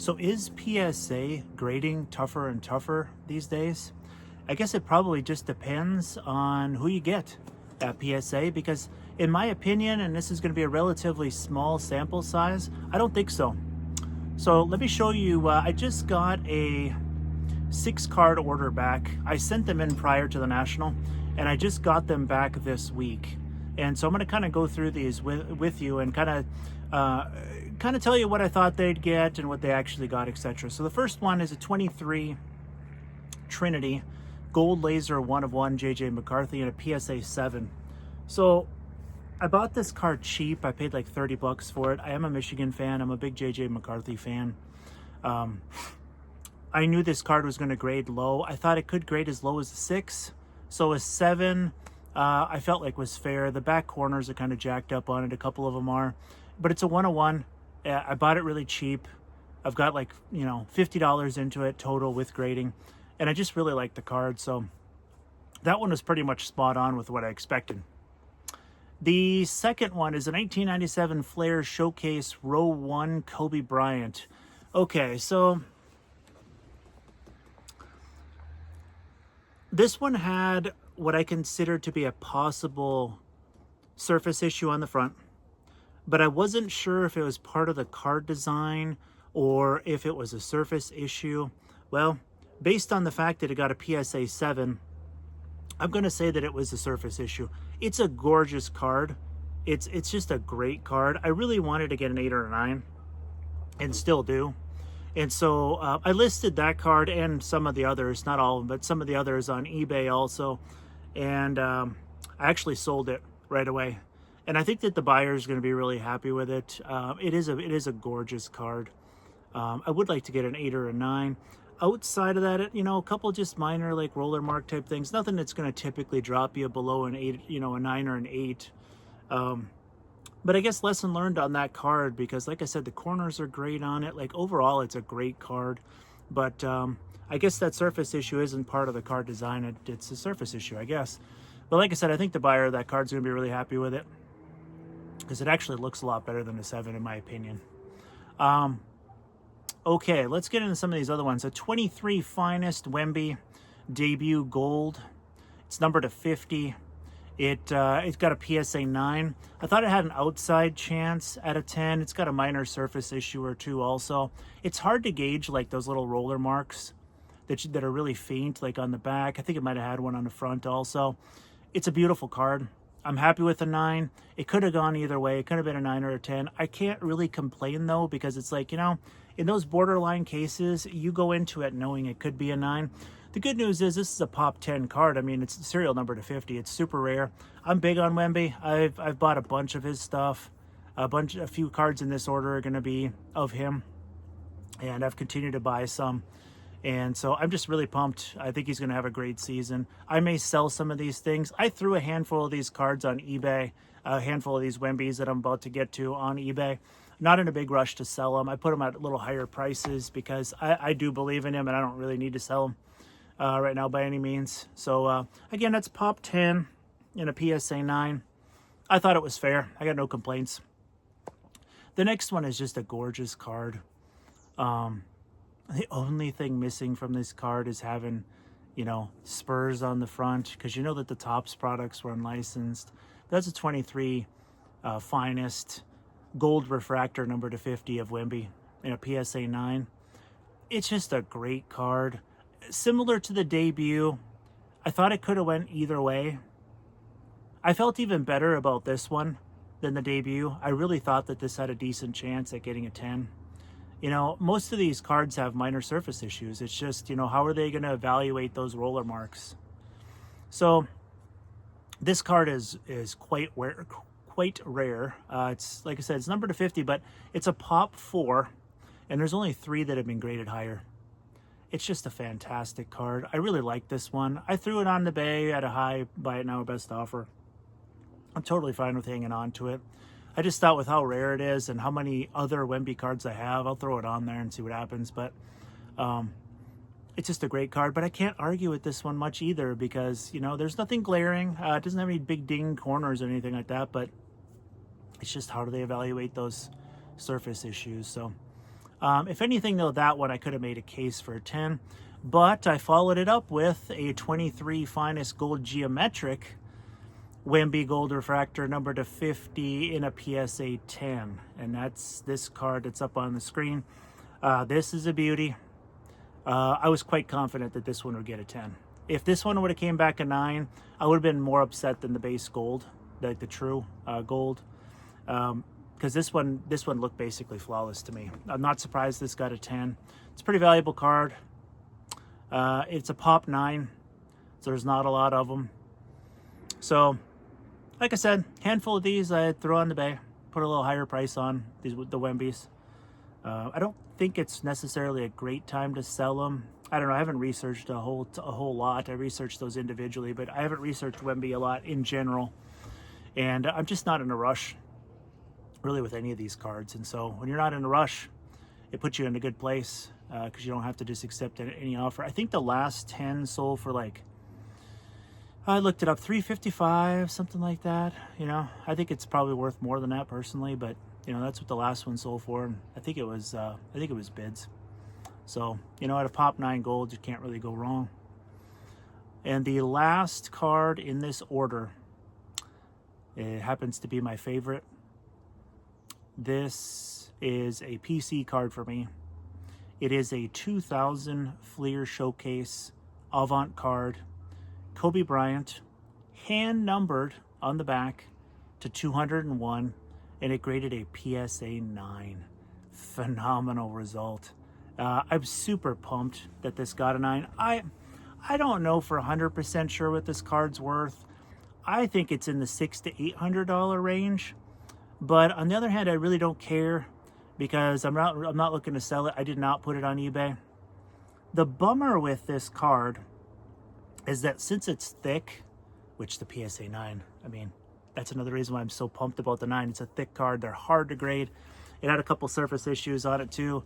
So is PSA grading tougher and tougher these days? I guess it probably just depends on who you get at PSA because in my opinion, and this is going to be a relatively small sample size, I don't think so. So let me show you, I just got a 6-card order back. I sent them in prior to the National and I just got them back this week. And so I'm going to kind of go through these with you and kind of tell you what I thought they'd get and what they actually got, etc. So the first one is a 23 Trinity Gold Laser 1 of 1 JJ McCarthy and a PSA 7. So I bought this card cheap. I paid like 30 bucks for it. I am a Michigan fan. I'm a big JJ McCarthy fan. I knew this card was going to grade low. I thought it could grade as low as a 6. So a 7 I felt like was fair. The back corners are kind of jacked up on it. A couple of them are. But it's a 1 of 1. I bought it really cheap. I've got like, $50 into it total with grading. And I just really like the card. So that one was pretty much spot on with what I expected. The second one is a 1997 Flair Showcase Row 1 Kobe Bryant. Okay, so this one had what I consider to be a possible surface issue on the front, but I wasn't sure if it was part of the card design or if it was a surface issue. Well, based on the fact that it got a PSA 7, I'm going to say that it was a surface issue. It's a gorgeous card. It's just a great card. I really wanted to get an 8 or a 9 and still do. And so I listed that card and some of the others, not all of them, but some of the others on eBay also. And I actually sold it right away. And I think that the buyer is going to be really happy with it. It is a gorgeous card. I would like to get an 8 or a 9. Outside of that, a couple just minor like roller mark type things. Nothing that's going to typically drop you below an 8, a 9 or an 8. But I guess lesson learned on that card because, like I said, the corners are great on it. Like overall, it's a great card. But I guess that surface issue isn't part of the card design. It's a surface issue, I guess. But like I said, I think the buyer of that card's going to be really happy with it because it actually looks a lot better than a 7 in my opinion. Okay, let's get into some of these other ones. A 23 Finest Wemby Debut Gold. It's numbered to 50. It's got a PSA 9. I thought it had an outside chance at a 10. It's got a minor surface issue or two also. It's hard to gauge like those little roller marks that are really faint, like on the back. I think it might have had one on the front also. It's a beautiful card. I'm happy with the 9. It could have gone either way. It could have been a 9 or a 10. I can't really complain though because it's like, in those borderline cases, you go into it knowing it could be a 9. The good news is this is a pop 10 card. I mean, it's the serial number to 50. It's super rare. I'm big on Wemby. I've bought a bunch of his stuff. A few cards in this order are going to be of him. And I've continued to buy some. And so I'm just really pumped. I think he's going to have a great season. I may sell some of these things. I threw a handful of these cards on eBay, a handful of these Wembys that I'm about to get to on eBay. Not in a big rush to sell them. I put them at a little higher prices because I do believe in him and I don't really need to sell them right now by any means. So again, that's pop 10 and a PSA 9. I thought it was fair. I got no complaints. The next one is just a gorgeous card. The only thing missing from this card is having, spurs on the front because you know that the Topps products were unlicensed. That's a 23 Finest Gold Refractor number to 50 of Wemby in a PSA 9. It's just a great card. Similar to the debut, I thought it could have went either way. I felt even better about this one than the debut. I really thought that this had a decent chance at getting a 10. Most of these cards have minor surface issues. It's just, how are they going to evaluate those roller marks? So this card is quite rare. It's, like I said, it's numbered to 50, but it's a pop 4, and there's only 3 that have been graded higher. It's just a fantastic card. I really like this one. I threw it on the bay at a high buy it now best offer. I'm totally fine with hanging on to it. I just thought with how rare it is and how many other Wemby cards I have, I'll throw it on there and see what happens. But it's just a great card. But I can't argue with this one much either because, there's nothing glaring. It doesn't have any big ding corners or anything like that. But it's just how do they evaluate those surface issues. So If anything, though, that one I could have made a case for a 10. But I followed it up with a 23 finest gold geometric Wemby gold refractor number to 50 in a PSA 10. And that's this card that's up on the screen. This is a beauty. I was quite confident that this one would get a 10. If this one would have came back a 9, I would have been more upset than the base gold, like the true gold. Because this one looked basically flawless to me. I'm not surprised this got a 10. It's a pretty valuable card. It's a pop 9, so there's not a lot of them. So, like I said, handful of these I'd throw on the bay, put a little higher price on these, the Wembys. I don't think it's necessarily a great time to sell them. I don't know. I haven't researched a whole lot. I researched those individually, but I haven't researched Wemby a lot in general. And I'm just not in a rush, really, with any of these cards. And so when you're not in a rush, it puts you in a good place because you don't have to just accept any offer. I think the last 10 sold for like, I looked it up, $355, something like that. You know, I think it's probably worth more than that personally, but you know, that's what the last one sold for, and I think it was bids. So, you know, at a pop 9 gold, you can't really go wrong. And the last card in this order, it happens to be my favorite. This is a PC card for me. It is a 2000 Fleer Showcase Avant card, Kobe Bryant, hand numbered on the back to 201, and it graded a PSA 9. Phenomenal result. I'm super pumped that this got a 9. I don't know for 100% sure what this card's worth. I think it's in the $600 to $800 range. But on the other hand, I really don't care because I'm not looking to sell it. I did not put it on eBay. The bummer with this card is that since it's thick, which the PSA 9, I mean, that's another reason why I'm so pumped about the 9. It's a thick card. They're hard to grade. It had a couple surface issues on it too,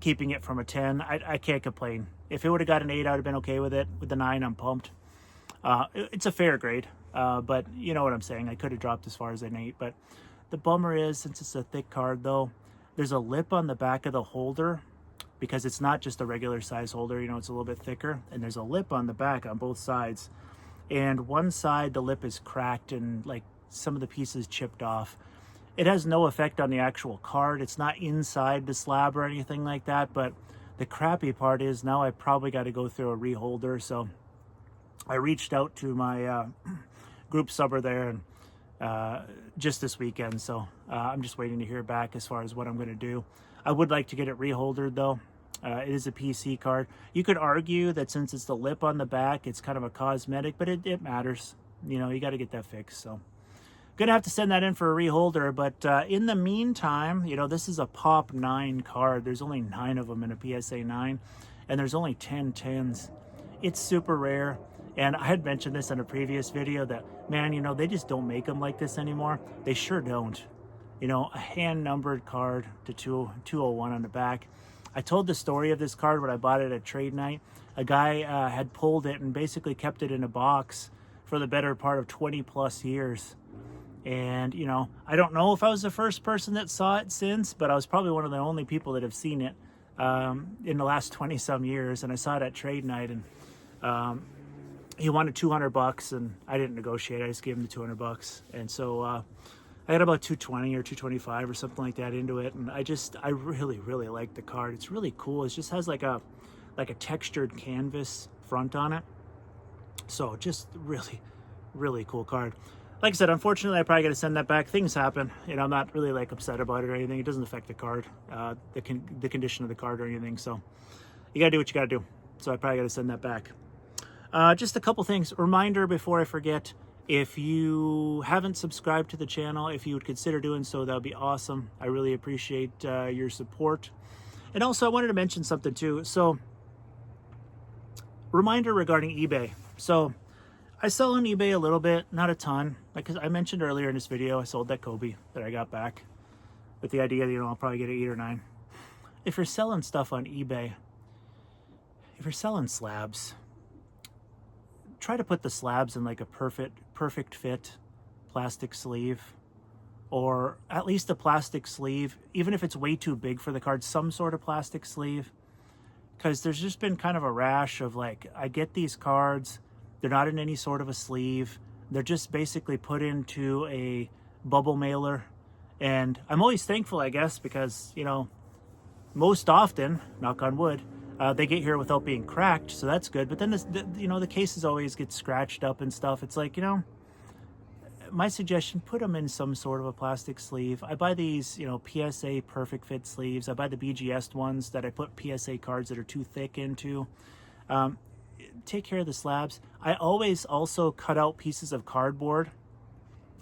keeping it from a 10. I can't complain. If it would have got an 8, I would have been okay with it. With the 9, I'm pumped. It's a fair grade, but you know what I'm saying. I could have dropped as far as an 8, but the bummer is, since it's a thick card though, there's a lip on the back of the holder because it's not just a regular size holder, you know, it's a little bit thicker, and there's a lip on the back on both sides. And one side, the lip is cracked and like some of the pieces chipped off. It has no effect on the actual card. It's not inside the slab or anything like that, but the crappy part is now I probably got to go through a reholder. So I reached out to my group subber there and just this weekend. So I'm just waiting to hear back as far as what I'm going to do. I would like to get it reholdered though. It is a PC card. You could argue that since it's the lip on the back, it's kind of a cosmetic, but it matters. You know, you got to get that fixed. So gonna have to send that in for a reholder. But in the meantime, you know, this is a pop 9 card. There's only 9 of them in a PSA 9, and there's only 10 10s. It's super rare. And I had mentioned this in a previous video that, man, you know, they just don't make them like this anymore. They sure don't. You know, a hand-numbered card to 201 on the back. I told the story of this card when I bought it at trade night. A guy had pulled it and basically kept it in a box for the better part of 20 plus years. And, you know, I don't know if I was the first person that saw it since, but I was probably one of the only people that have seen it in the last 20 some years. And I saw it at trade night, and he wanted $200, and I didn't negotiate. I just gave him the $200. And so I got about 220 or 225 or something like that into it. And I really, really like the card. It's really cool. It just has like a textured canvas front on it. So just really, really cool card. Like I said, unfortunately, I probably got to send that back. Things happen. You know, I'm not really like upset about it or anything. It doesn't affect the card, the condition of the card or anything. So you got to do what you got to do. So I probably got to send that back. Just a couple things. Reminder before I forget, if you haven't subscribed to the channel, if you would consider doing so, that would be awesome. I really appreciate your support. And also, I wanted to mention something too. So, reminder regarding eBay. So, I sell on eBay a little bit, not a ton. Like I mentioned earlier in this video, I sold that Kobe that I got back with the idea that, you know, I'll probably get an 8 or 9. If you're selling stuff on eBay, if you're selling slabs, try to put the slabs in like a perfect fit plastic sleeve, or at least a plastic sleeve, even if it's way too big for the card, some sort of plastic sleeve. Because there's just been kind of a rash of like, I get these cards, they're not in any sort of a sleeve. They're just basically put into a bubble mailer. And I'm always thankful, I guess, because, you know, most often, knock on wood, they get here without being cracked, so that's good. But then, you know, the cases always get scratched up and stuff. It's like, you know, my suggestion, put them in some sort of a plastic sleeve. I buy these, you know, PSA perfect fit sleeves. I buy the BGS ones that I put PSA cards that are too thick into. Take care of the slabs. I always also cut out pieces of cardboard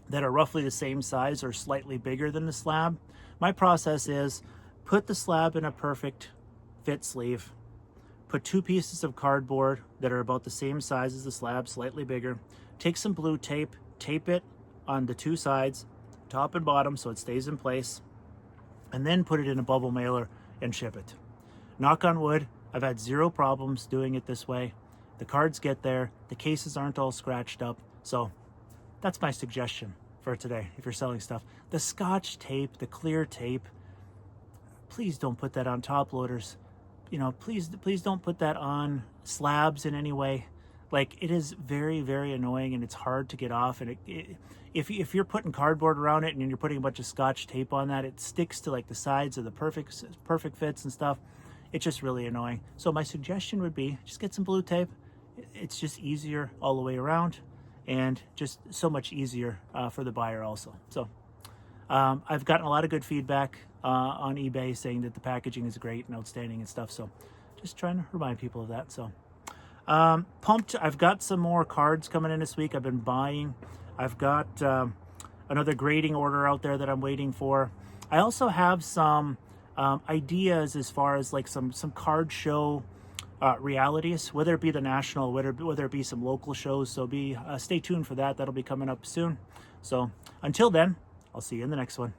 that are roughly the same size or slightly bigger than the slab. My process is put the slab in a perfect fit sleeve, put 2 pieces of cardboard that are about the same size as the slab, slightly bigger, take some blue tape, tape it on the 2 sides, top and bottom, so it stays in place, and then put it in a bubble mailer and ship it. Knock on wood, I've had 0 problems doing it this way. The cards get there, the cases aren't all scratched up, so that's my suggestion for today if you're selling stuff. The Scotch tape, the clear tape, please don't put that on top loaders. You know, please don't put that on slabs in any way. Like, it is very, very annoying, and it's hard to get off. And if you're putting cardboard around it and you're putting a bunch of Scotch tape on that, it sticks to like the sides of the perfect fits and stuff. It's just really annoying. So my suggestion would be just get some blue tape. It's just easier all the way around, and just so much easier for the buyer also. So I've gotten a lot of good feedback on eBay saying that the packaging is great and outstanding and stuff. So just trying to remind people of that. So pumped. I've got some more cards coming in this week. I've been buying. I've got another grading order out there that I'm waiting for. I also have some ideas as far as like some card show realities, whether it be the national, whether it be some local shows. So stay tuned for that. That'll be coming up soon. So until then, I'll see you in the next one.